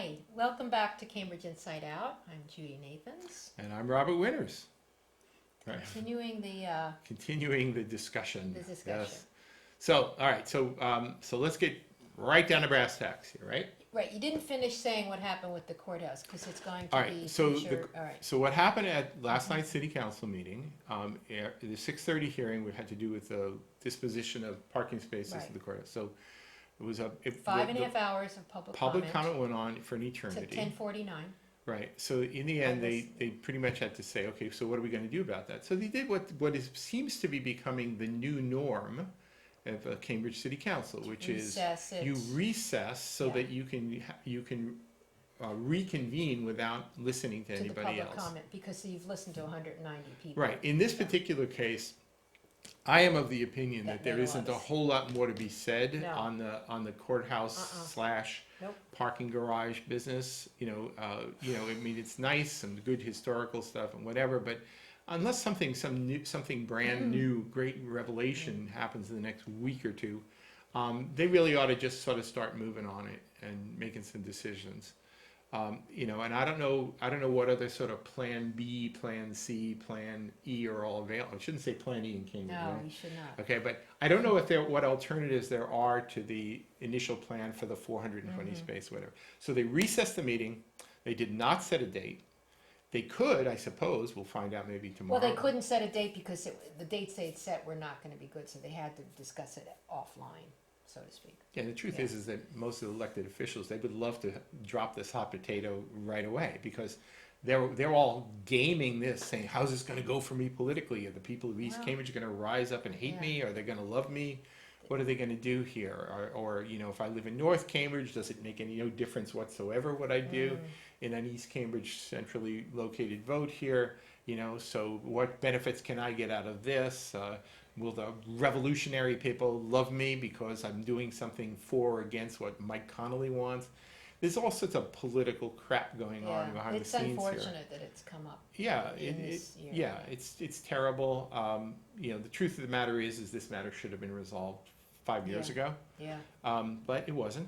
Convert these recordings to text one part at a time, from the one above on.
Hi, welcome back to Cambridge Inside Out. I'm Judy Nathans. And I'm Robert Winters. Right. Continuing the discussion. discussion. Yes. So, all right. So let's get right down to brass tacks here, right? Right, you didn't finish saying what happened with the courthouse because it's going All to right. be So future. All right. so what happened at last night's city council meeting? The 6:30 hearing, we had to do with the disposition of parking spaces Right. at the courthouse. So it was a Five and a half hours of public comment went on for an eternity. To 10:49. Right. So in the end, they pretty much had to say, okay, so what are we going to do about that? So they did seems to be becoming the new norm of Cambridge City Council, which is you recess so Yeah. that you can reconvene without listening to anybody the public else. comment because you've listened to 190 people. Right. In this particular case, I am of the opinion that there made a isn't lot a of whole lot more to be said No. on the courthouse slash Nope. parking garage business. I mean, it's nice and good historical stuff and whatever, but unless something brand new, great revelation happens in the next week or two, they really ought to just sort of start moving on it and making some decisions. And I don't know what other sort of plan B, plan C, plan E are all available. I shouldn't say plan E in Cambridge, No, right? you should not. Okay, but I don't know what alternatives there are to the initial plan for the 420 space, whatever. So they recessed the meeting. They did not set a date. They could, I suppose, we'll find out maybe tomorrow. Well, they couldn't set a date because the dates they'd set were not going to be good, so they had to discuss it offline, so to speak. Yeah, the truth Yeah. is that most of the elected officials, they would love to drop this hot potato right away because they're all gaming this, saying, how's this going to go for me politically? Are the people of East Well, Cambridge going to rise up and hate yeah. me? Are they going to love me? What are they going to do here? Or if I live in North Cambridge, does it make no difference whatsoever what I do in an East Cambridge centrally located vote here? So what benefits can I get out of this? Will the revolutionary people love me because I'm doing something for or against what Mike Connolly wants? There's all sorts of political crap going on behind the It's scenes here. unfortunate that it's come up. Yeah, this year. yeah, it's terrible. The truth of the matter is this matter should have been resolved 5 years ago, Yeah. but it wasn't.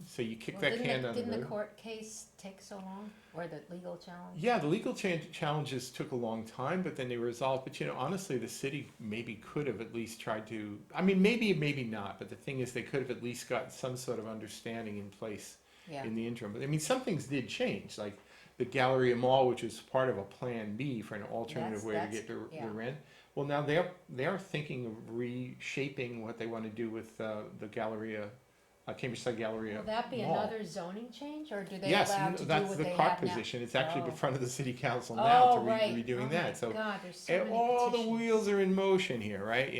So you kick Well, that can down the didn't road. the court case take so long, or the legal challenge? Yeah, the legal challenges took a long time, but then they were resolved. But honestly, the city maybe could have at least tried to. I mean, maybe not. But the thing is, they could have at least got some sort of understanding in place Yeah. in the interim. But I mean, some things did change, like the Galleria Mall, which was part of a Plan B for an alternative way to get the rent. Well, now they're thinking of reshaping what they want to do with the Galleria. Cambridge Side Galleria. Will that be Mall. another zoning change, or do they Yes, allow to do that's what the they cart have now? position. It's actually Oh. in front of the city council now to right. redoing Oh that. my So God, there's so many all the petitions. wheels are in motion here, right?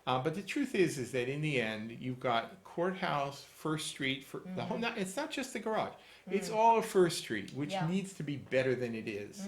But the truth is that in the end, you've got Courthouse, First Street, for the whole. It's not just the garage; it's all of First Street, which Yeah. needs to be better than it is.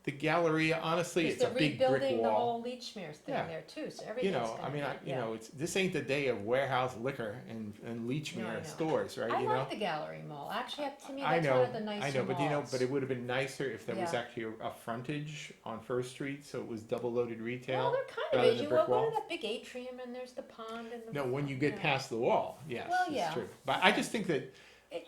The Galleria, honestly, it's a They're big brick rebuilding the wall. whole Leechmere thing Yeah. there too, so everything's I mean, gonna be, it's this ain't the day of warehouse liquor and No, I Leechmere know. stores, right? I like the Gallery Mall. Actually, to me, I that's know, one of the nicer but malls. but it would have been nicer if there was Yeah. actually a frontage on First Street, so it was double loaded retail. Well, there kind rather of is. than You brick open wall. that big atrium, and there's the pond and the. No, when you get past the wall, yes, Well, it's yeah. true. But I just think that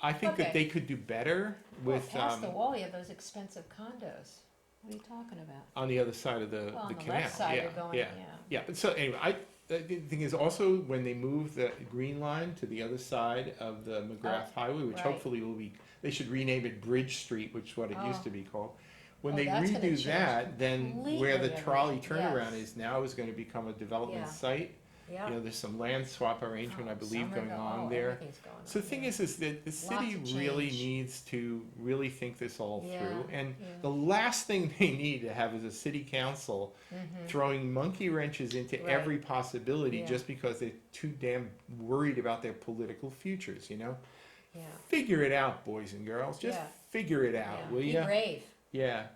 that they could do better with past the wall, you have those expensive condos. What are you talking about? on the other side of the On the canal. left side, yeah, you're going, yeah. But so anyway, the thing is also when they move the green line to the other side of the McGrath Highway, which right. hopefully will be, they should rename it Bridge Street, which is what it used to be called. When Oh, they that's gonna redo change that, then where the completely trolley everything, turnaround yes. is now is going to become a development Yeah. site. Yeah. There's some land swap arrangement, I believe, going on there. Everything's going on. So the thing is that the city of really change. needs to really think this all Yeah, through. And yeah. the last thing they need to have is a city council throwing monkey wrenches into Right. every possibility Yeah. just because they're too damn worried about their political futures, Yeah. Figure it out, boys and girls. Just Yeah. figure it out, Yeah. will Be you? brave. Yeah.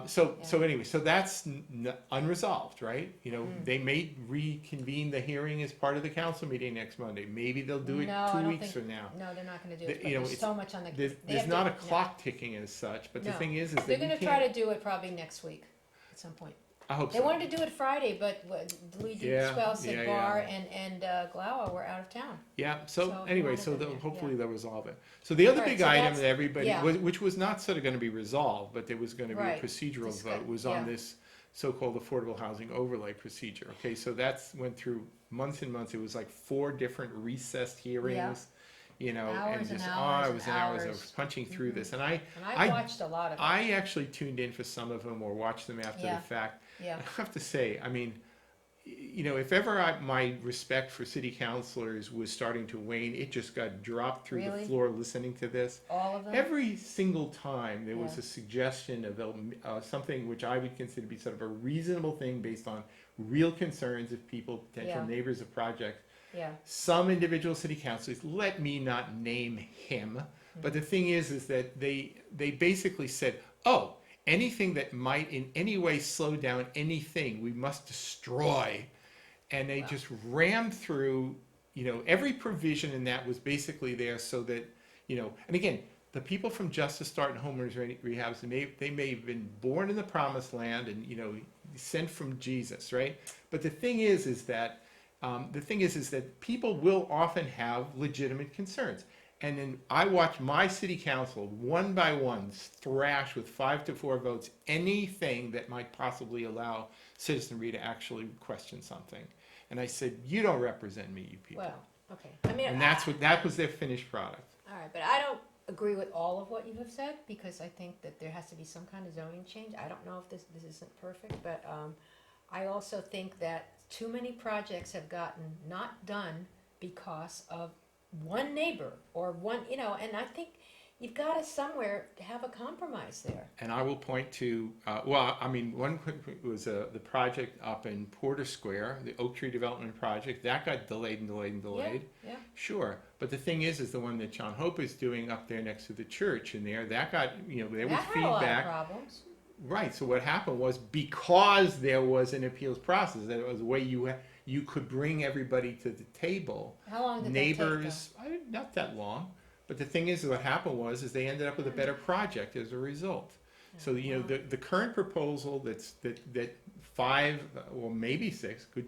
So anyway, so that's unresolved, right? They may reconvene the hearing as part of the council meeting next Monday. Maybe they'll do it No, I 2 don't weeks think- from now. No, they're not gonna do The- it, but you know, there's it's- so much on the. There's not a clock ticking as such, but the No. thing is They're that you gonna can't. try to do it probably next week, at some point. I hope They so. wanted to do it Friday, but Luigi Yeah, Swell said yeah, Bar yeah. and Glauer were out of town. Yeah, So so if you anyway, wanted so them there, hopefully yeah. they'll resolve it. So the other Right, big so item that's- that everybody, yeah. which was not sort of gonna be resolved, but there was gonna be a Right, procedural discuss- vote, was yeah. on this so-called affordable housing overlay procedure. Okay, so that's went through months and months. It was like 4 different recessed hearings, you know, Hours and and just, hours it and was hours hours. of punching through Mhm. this. And I And I I- watched a lot of it. I actually tuned in for some of them or watched them after Yeah. the fact. Yeah, I have to say, I mean, you know, if ever my respect for city councilors was starting to wane, it just got dropped through the Really? floor listening to this. all of them? Every single time there was Yeah. a suggestion of something which I would consider to be sort of a reasonable thing based on real concerns of people, potential Yeah. neighbors of projects. Yeah, Some individual city councilors, let me not name him, but the thing is that they basically said, oh, anything that might in any way slow down anything, we must destroy. And they Wow. just rammed through, you know, every provision in that was basically there so that, you know, and again, the people from Justice Start and Homeowners Rehabs, they may have been born in the promised land and, you know, sent from Jesus, right? But the thing is that people will often have legitimate concerns. And then I watch my city council one by one thrash with 5-4 votes anything that might possibly allow citizenry to actually question something. And I said, you don't represent me, you people. well, okay. I mean, And that was their finished product. all right, but I don't agree with all of what you have said because I think that there has to be some kind of zoning change. I don't know if this isn't perfect, but I also think that too many projects have gotten not done because of one neighbor or one, you know, and I think you've got to somewhere have a compromise there. And I will point to, one was the project up in Porter Square, the Oak Tree Development Project. That got delayed and delayed and delayed. Yeah, Sure, but the thing is the one that John Hope is doing up there next to the church in there, that got, you know, there was that had a lot of feedback. problems. Right, so what happened was because there was an appeals process, that was a way you could bring everybody to the table. How long did Neighbors, not that long, but the thing is what happened was they ended up with a better project as a result. So, you know, the current proposal that 5 or maybe 6, who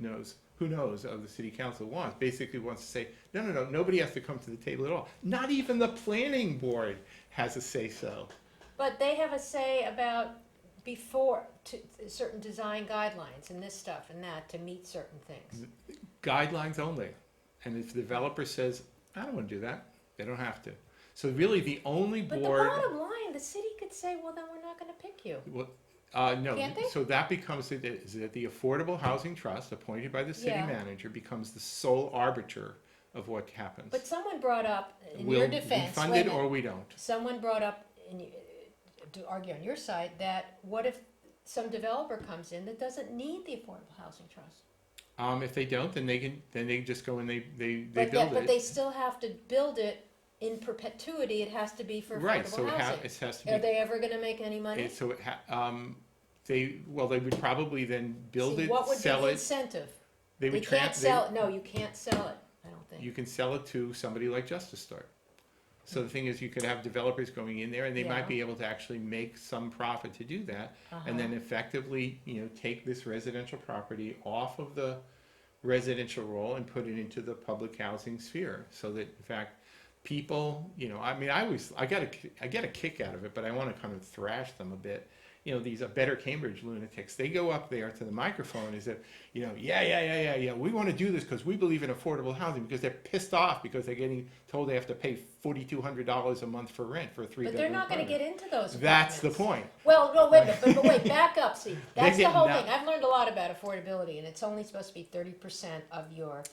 knows, of the city council basically wants to say, no, nobody has to come to the table at all. Not even the planning board has a say-so. But they have a say about before certain design guidelines and this stuff and that to meet certain things. Guidelines only. And if the developer says, I don't want to do that, they don't have to. So really the only But board. the bottom line, the city could say, well, then we're not going to pick you. No, Can't they? so that becomes that the Affordable Housing Trust, appointed by the city Yeah. manager, becomes the sole arbiter of what happens. But someone brought up, in We'll your be defense, wait a funded minute. or we don't. Someone brought up, to argue on your side, that what if some developer comes in that doesn't need the Affordable Housing Trust? If they don't, then they can just go and they But build but it. they still have to build it in perpetuity. It has to be for Right, affordable so housing. it has to Are be. they ever going to make any money? They would probably then build See, it, what would be sell the it. incentive? They They would can't sell it. No, you can't sell it. I don't think. You can sell it to somebody like Justice Start. So the thing is, you could have developers going in there, and they Yeah. might be able to actually make some profit to do that, and then effectively, you know, take this residential property off of the residential roll and put it into the public housing sphere, so that in fact, people, you know, I mean, I get a kick out of it, but I want to kind of thrash them a bit. You know, these Better Cambridge lunatics, they go up there to the microphone as if, you know, yeah, we want to do this because we believe in affordable housing, because they're pissed off because they're getting told they have to pay $4,200 a month for rent for a 3-bedroom But they're not going to apartment. get into those. That's the apartments. point. Well, no, wait, but wait, back up. See, that's the getting whole that- thing. I've learned a lot about affordability, and it's only supposed to be 30% of your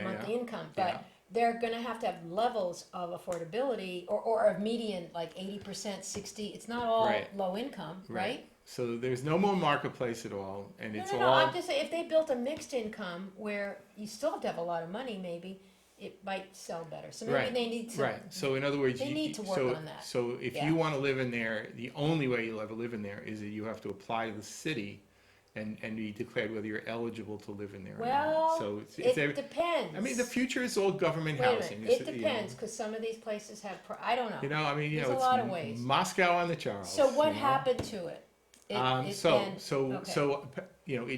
monthly income. But Yeah. they're going to have levels of affordability or of median, like 80%, 60%. It's not all Right. low income, right? So there's no more marketplace at all, and it's No. all. I'm just saying, if they built a mixed income where you still have to have a lot of money, maybe it might sell better. So maybe Right, they need to. Right. So in other words, They need to work on that. So if Yeah. you want to live in there, the only way you'll ever live in there is that you have to apply to the city, and be declared whether you're eligible to live in there. or not. Well, So it depends. I mean, the future is all government Wait a housing. minute. It It's, you depends know, because some of these places have. I don't know. I mean, There's a it's lot of ways. Moscow on the Charles. So what you know? happened to it? It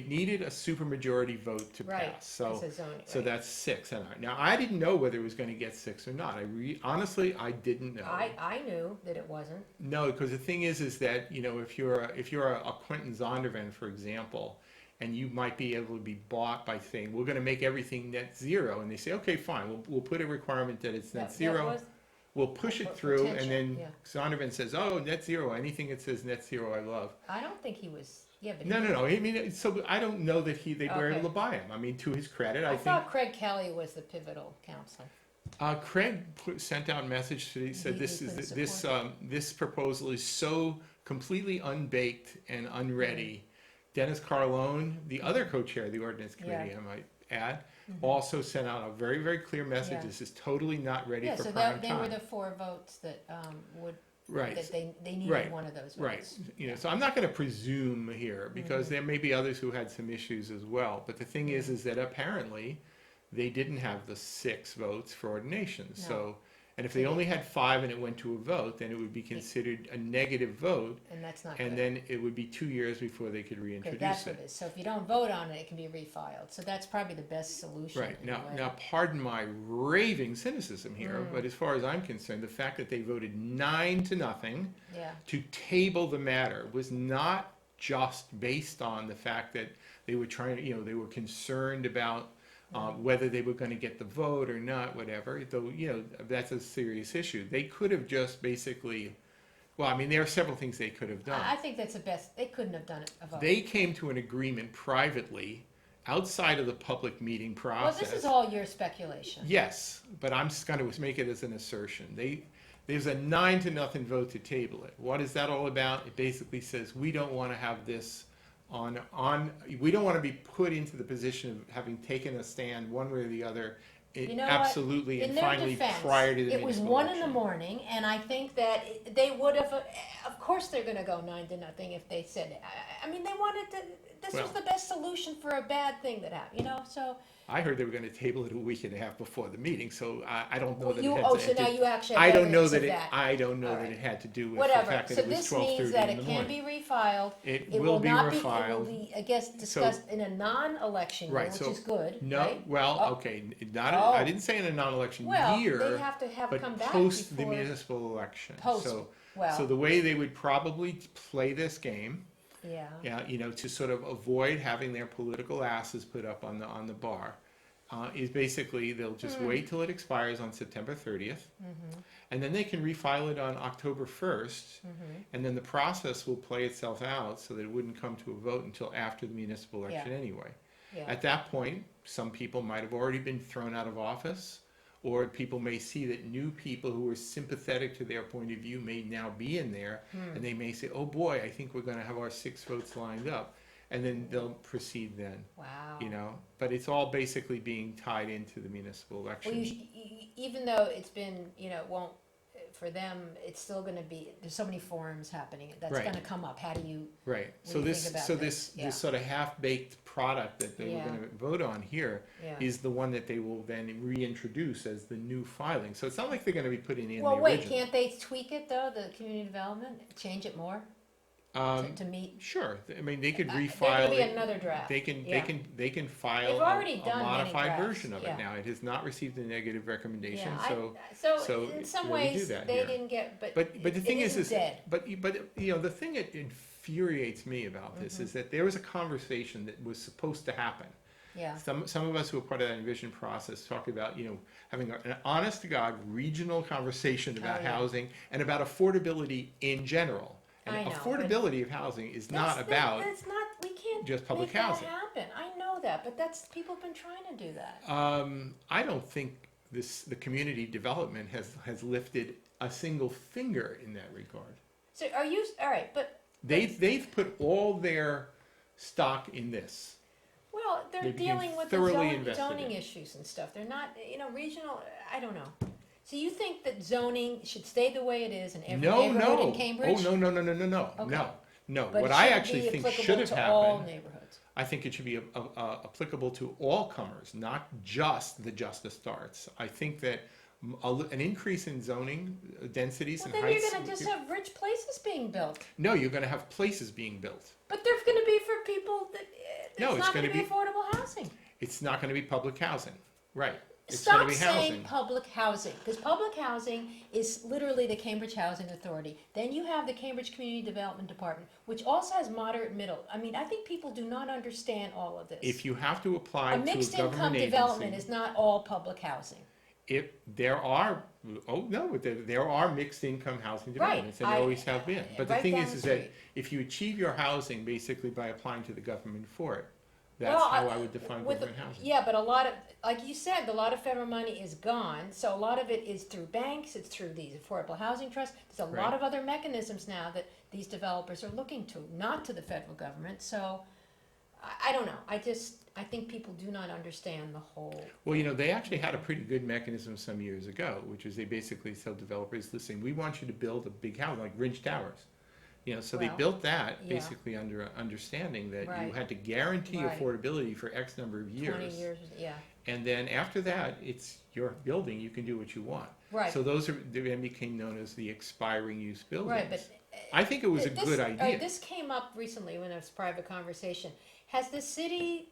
needed a supermajority vote to Right, pass. So, it's a zoning, so right. that's 6. Now, I didn't know whether it was going to get 6 or not. Honestly, I didn't know. I knew that it wasn't. No, because the thing is that, if you're a Quentin Zondervan, for example, and you might be able to be bought by saying, we're going to make everything net zero, and they say, okay, fine, we'll put a requirement that it's net zero. We'll push it through, and then Zondervan says, "Oh, net zero. Anything that says net zero, I love." I don't think he was. Yeah, but No. I mean, so I don't know that they were Okay. able to buy him. I mean, to his credit, I think thought Craig Kelly was the pivotal counsel. Craig sent out a message. He said, "This proposal is so completely unbaked and unready." Dennis Carlone, the other co-chair of the ordinance committee, I might add, also sent out a very, very clear message. Yeah. This is totally not ready for so prime they time. were the 4 votes that would Right. that they needed Right. one of those votes. Right. So I'm not going to presume here because there may be others who had some issues as well. But the thing is that apparently they didn't have the 6 votes for ordinations. No. So, and if they only had 5 and it went to a vote, then it would be considered a negative vote. And that's not And good. then it would be 2 years before they could Good, reintroduce that's what it. it is. So if you don't vote on it, it can be refiled. So that's probably the best solution. Right. in a way. Now, pardon my raving cynicism here, but as far as I'm concerned, the fact that they voted 9-0 Yeah. to table the matter was not just based on the fact that they were trying to, they were concerned about whether they were going to get the vote or not, whatever, though, that's a serious issue. They could have just basically, well, I mean, there are several things they could have done. I think that's the best. They couldn't have done it. A vote. They came to an agreement privately outside of the public meeting Well, process. this is all your speculation. Yes, but I'm just going to make it as an assertion. There's a 9-0 vote to table it. What is that all about? It basically says we don't want to have this we don't want to be put into the position of having taken a stand one way or the other. You know Absolutely, what? In and their finally defense, prior to the it was municipal 1 in the election. morning, and I think that they would have. Of course, they're going to go 9-0 if they said. I mean, they wanted to. This was the best solution for a bad thing that happened. So. I heard they were going to table it a week and a half before the meeting, so I don't know that You, it had so now you actually have I don't know evidence that of it. that. I don't know All that right. it had to do with Whatever. the fact that So it was this 12:30 means that in the it can morning. be refiled. It will be not refiled. It will be, I guess, discussed in a non-election year, Right, which so is good. No, right? well, Oh. okay, not. Oh. I didn't say in a non-election Well, year, they have to have but come back post the before. municipal election. Post, So, well. so the way they would probably play this game, Yeah. to sort of avoid having their political asses put up on the bar, is basically they'll just wait till it expires on September 30th, and then they can refile it on October 1st, and then the process will play itself out so that it wouldn't come to a vote until after the municipal election anyway. Yeah. At that point, some people might have already been thrown out of office, or people may see that new people who are sympathetic to their point of view may now be in there, and they may say, oh boy, I think we're going to have our 6 votes lined up. And then they'll proceed then, Wow. But it's all basically being tied into the municipal election. Well, even though it's been, it won't, for them, it's still going to be, there's so many forums happening. That's Right. going to come up. How do you, Right. What do you think about this this? sort of half-baked product that they were going to vote on here is yeah. the one that they will then reintroduce as the new filing. So it's not like they're going to be putting in Well, the wait, original. can't they tweak it though, the community development, change it more to meet? Sure. I mean, they could There refile could be it. another draft. They can Yeah. file They've already a done many modified drafts, version of it yeah. now. It has not received a negative recommendation, Yeah, so so in some we do ways, that they here. didn't get, but the thing it is dead. but the thing that infuriates me about this Mm-hmm. is that there was a conversation that was supposed to happen. Yeah. Some of us who were part of that envision process talked about having an honest to God regional conversation about yeah. housing and about affordability in general. And I know, but affordability of housing is not about That's not. We can't just public make housing. that happen. I know that, but people have been trying to do that. I don't think the community development has lifted a single finger in that regard. So are you all right? But They've put all their stock in this. well, they're They became dealing with the thoroughly invested zoning in it. issues and stuff. They're not, regional. I don't know. So you think that zoning should stay the way it is in every neighborhood in Cambridge? Oh no. Okay. No. But What it I should actually be think applicable should have to all happened. neighborhoods. I think it should be applicable to all comers, not just the Justice Starts. I think that an increase in zoning densities Well, and then you're heights. gonna just have rich places being built. No, you're going to have places being built. But they're gonna be for people that, No, it's it's not gonna gonna be be- affordable housing. It's not going to be public housing, right? It's Stop going to be saying housing. public housing, because public housing is literally the Cambridge Housing Authority. Then you have the Cambridge Community Development Department, which also has moderate middle. I mean, I think people do not understand all of this. If you have to apply A to a mixed income government development agency, is not all public housing. if there are, oh no, there are mixed income housing developments, and there I- always have been. But the right thing down is the that street. if you achieve your housing basically by applying to the government for it, that's Well, how I would define with government housing. Yeah, but a lot of, like you said, a lot of federal money is gone. So a lot of it is through banks, it's through these affordable housing trusts. There's a lot Right. of other mechanisms now that these developers are looking to, not to the federal government. So I don't know. I think people do not understand the whole. Well, they actually had a pretty good mechanism some years ago, which is they basically tell developers, listen, we want you to build a big house, like Ridge Towers. So they Well, built that yeah. basically under understanding that you Right. had to guarantee Right. affordability for X number of 20 years, yeah. And then after that, it's your building, you can do what you want. Right. So they then became known as the expiring use buildings. Right, but I think it was a this, good all right, idea. this came up recently when it was private conversation. Has the city,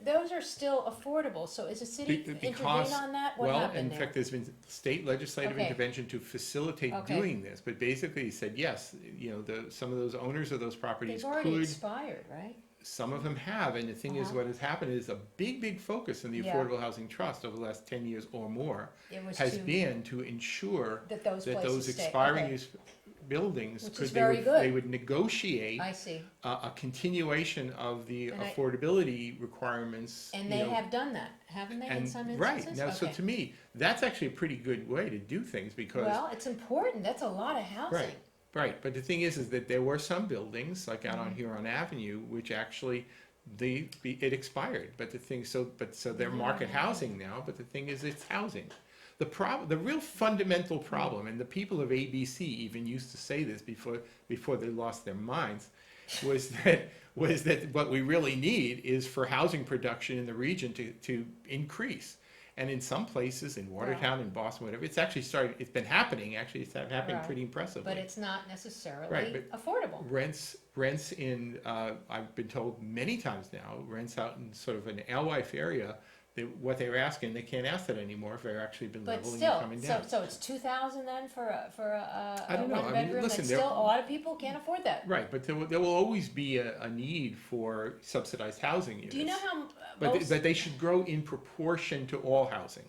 those are still affordable, so is the city intervene on that? What well, happened in there? fact, there's been state legislative Okay. intervention to facilitate Okay. doing this, but basically he said, yes, some of those owners of those properties They've already could, expired, right? some of them have, and the thing is, Uh-huh. what has happened is a big focus in the Yeah. Affordable Housing Trust over the last 10 years or more It was has to, been to ensure that those that places those stay. expiring Okay. use buildings Which could, is very good. they would negotiate I see, a continuation of the And affordability requirements. and you they know, have done that, haven't they, in and some right instances? now, so Okay. to me, that's actually a pretty good way to do things because Well, it's important, that's a lot of housing. right. But the thing is that there were some buildings like out Mm-hmm. on Huron Avenue which actually it expired. But the thing so they're Mm-hmm. market housing now. But the thing is, it's housing. The real fundamental problem, and the people of ABC even used to say this before they lost their minds, was that what we really need is for housing production in the region to increase. And in some places, in Watertown, in Boston, whatever, it's actually started. It's been happening. Actually, it's happening Right. pretty impressively. But it's not necessarily Right, but affordable. Rents in I've been told many times now, rents out in sort of an alewife area. What they were asking, they can't ask that anymore if they've actually been But leveling and still, coming down. so it's 2,000 then for I a don't know. one I mean, bedroom, listen, and there- still a lot of people can't afford that. Right, but there will always be a need for subsidized housing units. Do you know how But most? they should grow in proportion to all housing.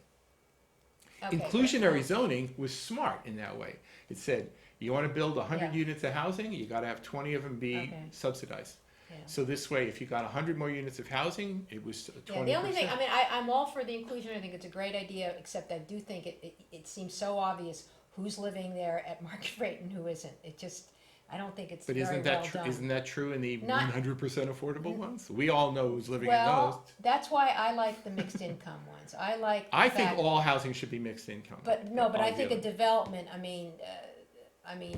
Okay, Inclusionary but- zoning was smart in that way. It said, you want to build 100 Yeah. units of housing, you got to have 20 of them be Okay. subsidized. Yeah. So this way, if you got 100 more units of housing, it was 20%. Yeah, the only thing, I mean, I'm all for the inclusion, I think it's a great idea, except I do think it seems so obvious who's living there at market rate and who isn't. It just, I don't think it's But very isn't well that done. isn't that true in the Not- 100% affordable ones? We all know who's living in those. Well, that's why I like the mixed income ones. I like the I think fact- all housing should be mixed income. But no, but I think a altogether. development, I mean,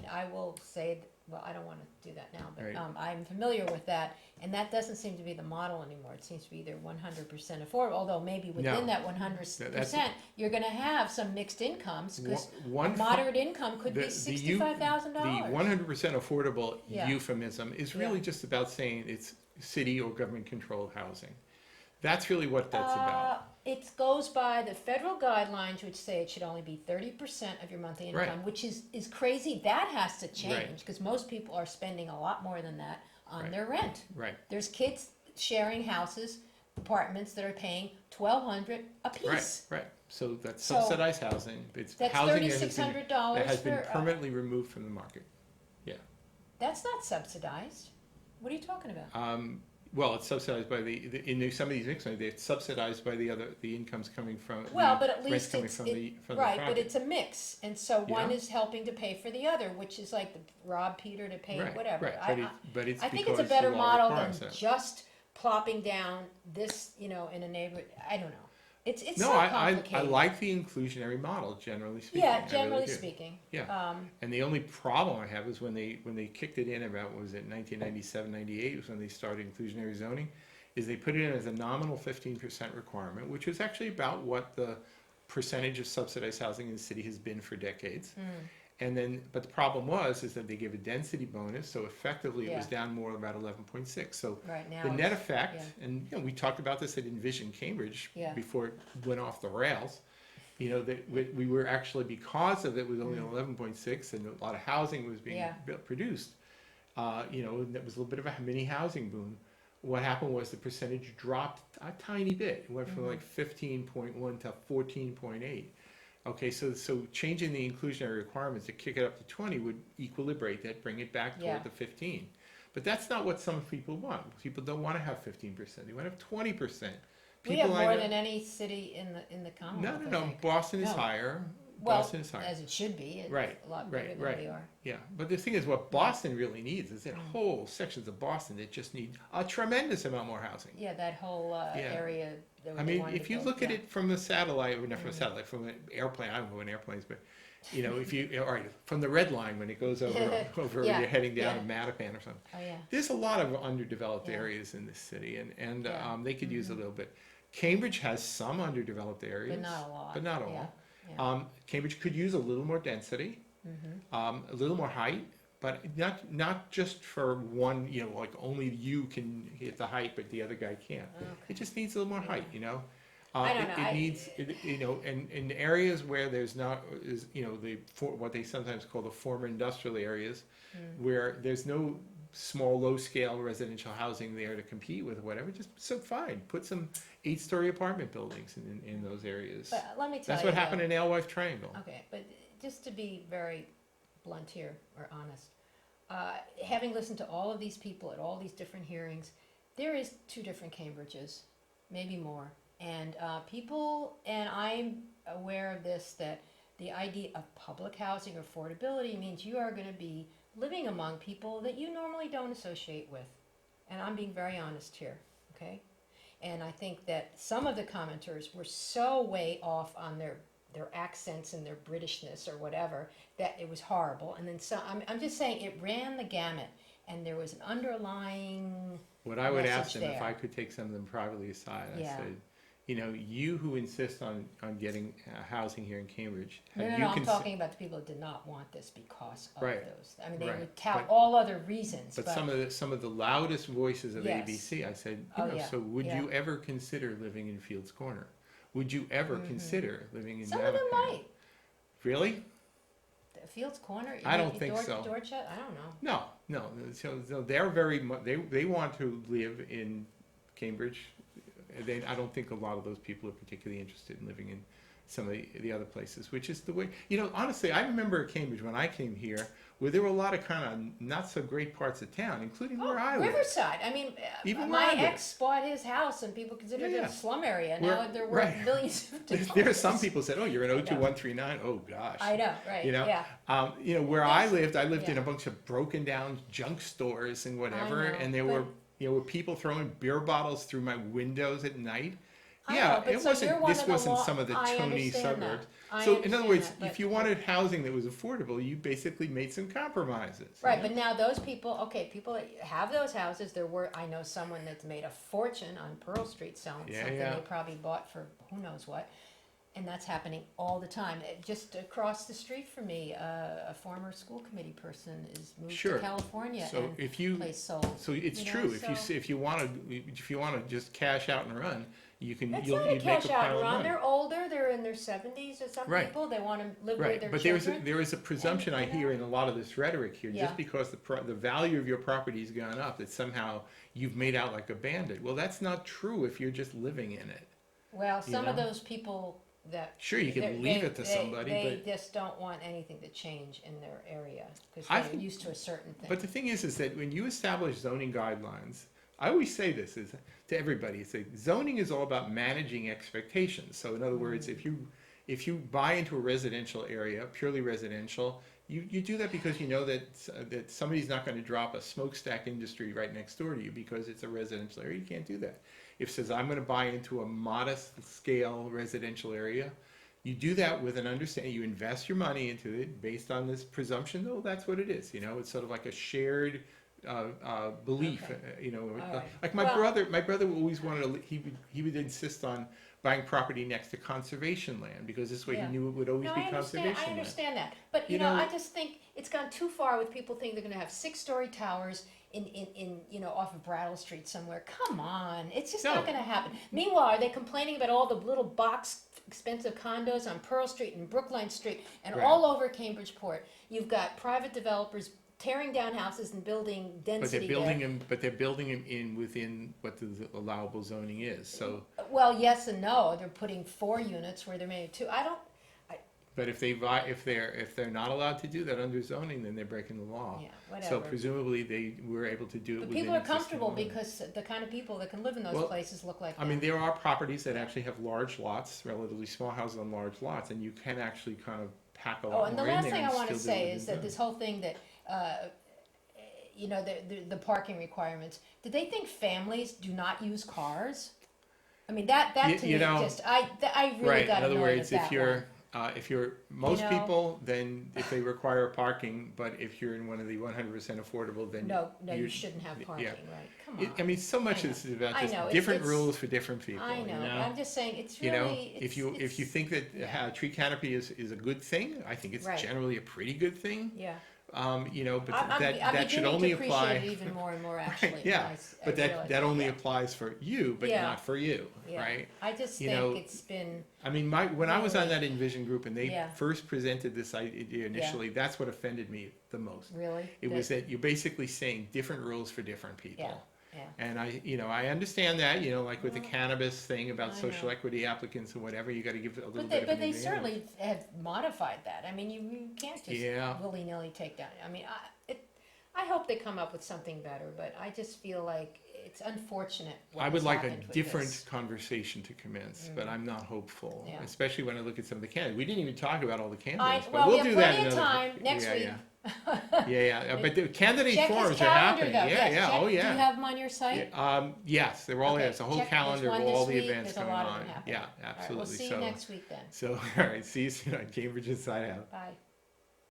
I will say, well, I don't wanna do that now, but, Right. I'm familiar with that, and that doesn't seem to be the model anymore. It seems to be either 100% affordable, although maybe No. within that 100%, you're gonna have some mixed incomes, cause One moderate income could be the $65,000. 100% affordable Yeah. euphemism is really Yeah. just about saying it's city or government controlled housing. That's really what that's about. It goes by the federal guidelines, which say it should only be 30% of your monthly income, Right. which is crazy. That has to change Right. because most people are spending a lot more than that on Right. their rent. Right. There's kids sharing houses, apartments that are paying $1,200 a Right. piece. Right. So that's So, subsidized housing. It's That's housing $3,600 that has been for. permanently removed from the market. That's not subsidized. What are you talking about? Well, it's subsidized by some of these mixed ones, it's subsidized by the incomes coming from Well, the but at rents least coming it's from it- the right, but project. it's a mix, and so one Yeah. is helping to pay for the other, which is like the rob Peter to pay Right, whatever. right. But it's I think because it's a better the law model than requires that. just plopping down this, in a neighborhood. I don't know. It's No, so I complicated. like the inclusionary model, generally speaking. I Yeah, really generally do. speaking. Yeah. And the only problem I have is when they kicked it in about, what was it, 1997, 98 was when they started inclusionary zoning, is they put it in as a nominal 15% requirement, which was actually about what the percentage of subsidized housing in the city has been for decades. And then, but the problem is that they give a density bonus, so effectively it was down more about 11.6. So Right now the net it's- effect, and we talked about this at Envision Cambridge Yeah. before it went off the rails. That we were actually, because of it was only 11.6, and a lot of housing was being produced. And that was a little bit of a mini housing boom. What happened was the percentage dropped a tiny bit. It went from like 15.1 to 14.8. Okay, so changing the inclusionary requirements to kick it up to 20 would equilibrate that, bring it back toward the 15. But that's not what some people want. People don't want to have 15%. They want to have 20%. We have more than any city in the Commonwealth. No. I think. Boston is No. higher. Well, Boston is higher. as it should be. It's Right, a lot bigger than we are. Yeah, but the thing is, what Boston really needs is that whole sections of Boston that just need a tremendous amount more housing. Yeah, that whole area. That I they mean, wanted if to you build, look at it from the satellite, or not from a satellite, from an airplane, I don't go in airplanes, but if you, all right, from the red line when it goes over Yeah, you're heading down yeah. to Mattapan or something. Oh yeah. There's a lot of underdeveloped Yeah. areas in this city, and Yeah. they could use a little bit. Cambridge has some underdeveloped areas, But not a lot. but not all. Yeah. Yeah. Cambridge could use a little more density, a little more height, but not just for one, like only you can hit the height, but the other guy can't. Okay. It just needs a little more height, I don't know, It needs, and in areas where there's not, what they sometimes call the former industrial areas, where there's no small, low-scale residential housing there to compete with, whatever, just so fine, put some 8-story apartment buildings in those areas. But let me tell That's you. what happened in Alewife Triangle. Okay, but just to be very blunt here, or honest, having listened to all of these people at all these different hearings, there is 2 different Cambridges, maybe more. And and I'm aware of this, that the idea of public housing or affordability means you are going to be living among people that you normally don't associate with. And I'm being very honest here, okay? And I think that some of the commenters were so way off on their accents and their Britishness or whatever that it was horrible. And then I'm just saying it ran the gamut, and there was an underlying What I would ask message them, if there. I could take some of them privately aside, I Yeah. said, you who insist on getting housing here in Cambridge, No, have you I'm talking about the people that did not want this because of Right, those. I mean, they right, would tout but- all other reasons, But but some of the loudest voices of Yes. ABC, I said, Oh, yeah, so would yeah. you ever consider living in Fields Corner? Would you ever consider living in some of them Mattapan? might. Really? The Fields Corner. I don't think so. Dorchester, I don't know. No. So they're very much, they want to live in Cambridge. I don't think a lot of those people are particularly interested in living in some of the other places, which is the way, honestly, I remember at Cambridge when I came here, where there were a lot of kind of not so great parts of town, including where I live. Riverside. I mean, Even my where I live. ex bought his house, and people considered it Yeah. a slum area. Where- Now they're worth right. millions of dollars. There are some people said, "Oh, you're in 02139." Oh gosh. I know, right? Yeah. Where I lived in Yeah. a bunch of broken down junk stores and whatever, I know, and there but- were people throwing beer bottles through my windows at night. I Yeah, know, but it so wasn't. you're one This of the wasn't law- some of the I Tony understand that. suburbs. I So in other understand words, that, but- if you wanted housing that was affordable, you basically made some compromises. Right, but now those people, people that have those houses, I know someone that's made a fortune on Pearl Street selling Yeah, something yeah. they probably bought for who knows what, and that's happening all the time. Just across the street from me, a former school committee person is moved Sure. to California So and if you, place sold. so it's You know, true. so- If you want to just cash out and run, you can. It's you'll not a make cash a out pile and of run. money. They're older. They're in their 70s or some Right. people. They want to live with Right, their but children. there is a presumption I you know? hear in a lot of this rhetoric here, Yeah. just because the value of your property's gone up, that somehow you've made out like a bandit. Well, that's not true if you're just living in it. Well, some of know? those people that Sure, you can leave it to somebody, they but just don't want anything to change in their area because I they're think- used to a certain thing. but the thing is that when you establish zoning guidelines, I always say this is to everybody. It's like zoning is all about managing expectations. So in other words, if you buy into a residential area, purely residential, you do that because you know that somebody's not going to drop a smokestack industry right next door to you because it's a residential area. You can't do that. If it says I'm going to buy into a modest scale residential area, you do that with an understanding. You invest your money into it based on this presumption. Oh, that's what it is. It's sort of like a shared belief. Okay. All right. Like my Well- brother always wanted to. He would insist on buying property next to conservation land, because this way Yeah. he knew it would always No, be I conservation land. understand that, but You you know, know- I just think it's gone too far with people thinking they're gonna have 6-story towers in, you know, off of Brattle Street somewhere. Come on, it's just not No. gonna happen. Meanwhile, are they complaining about all the little box expensive condos on Pearl Street and Brookline Street and Right. all over Cambridgeport? You've got private developers tearing down houses and building But density they're building them in within what the allowable zoning is, so. there. Well, yes and no, they're putting 4 units where there may be 2, But if they're not allowed to do that under zoning, then they're breaking the law. yeah, So whatever. presumably they were able to do it But within people are existing comfortable law. because the kind of people that can live in those Well, places look like I mean, that. there are properties that actually have large lots, relatively small houses on large lots, and you can actually kind of pack a Oh, lot and the more in last there thing and I want to still do it say within is that zoning. this whole thing that, you know, the parking requirements, did they think families do not use cars? I mean, that to You me know, just, I really Right, in got other annoyed words, at that one. if you're, most know? people, then if they require parking, but if you're in one of the 100% affordable, then. No, you you- shouldn't have yeah. parking, right? Come I on. mean, so much I of know. this is about I just know, different it's- rules for different people, I you know, but know? I'm just saying, it's You know, really, if you think that yeah. tree canopy is a good thing, I think it's Right. generally a pretty good thing. yeah. You know, but I'm that should beginning only to appreciate apply. it even more and more, actually. Yeah, I but realize that only yeah. applies for you, but Yeah. not for you, Yeah. right? I just You think know, it's been, I mean, when I was on Really? that Envision group and they Yeah. first presented this idea initially, that's what offended me the most. really. It was that you're basically saying different rules for different people. Yeah, yeah. And I understand that, like with the Well, cannabis thing about I social know. equity applicants and whatever, you gotta give it a little But bit of but an they advantage. certainly have modified that. I mean, you can't just Yeah. willy-nilly take down. I mean, I hope they come up with something better, but I just feel like it's unfortunate what I would has like a happened with different this. conversation to commence, but I'm not hopeful, Yeah. especially when I look at some of the candidates. We didn't even talk about all the I, candidates, but well, we'll we have do that plenty of another. time next yeah, week. yeah. But the candidate Check his forums are calendar, happening. though. Yeah, Yes, yeah. check- Oh, Do you yeah. have them on your site? Yes, they're all Okay, there. It's a whole check- calendar there's of one all this the week. events There's a coming lot of them on. happening. Yeah, All right, absolutely. we'll see you next week then. So, all right. See you soon on Cambridge Inside Out. Bye.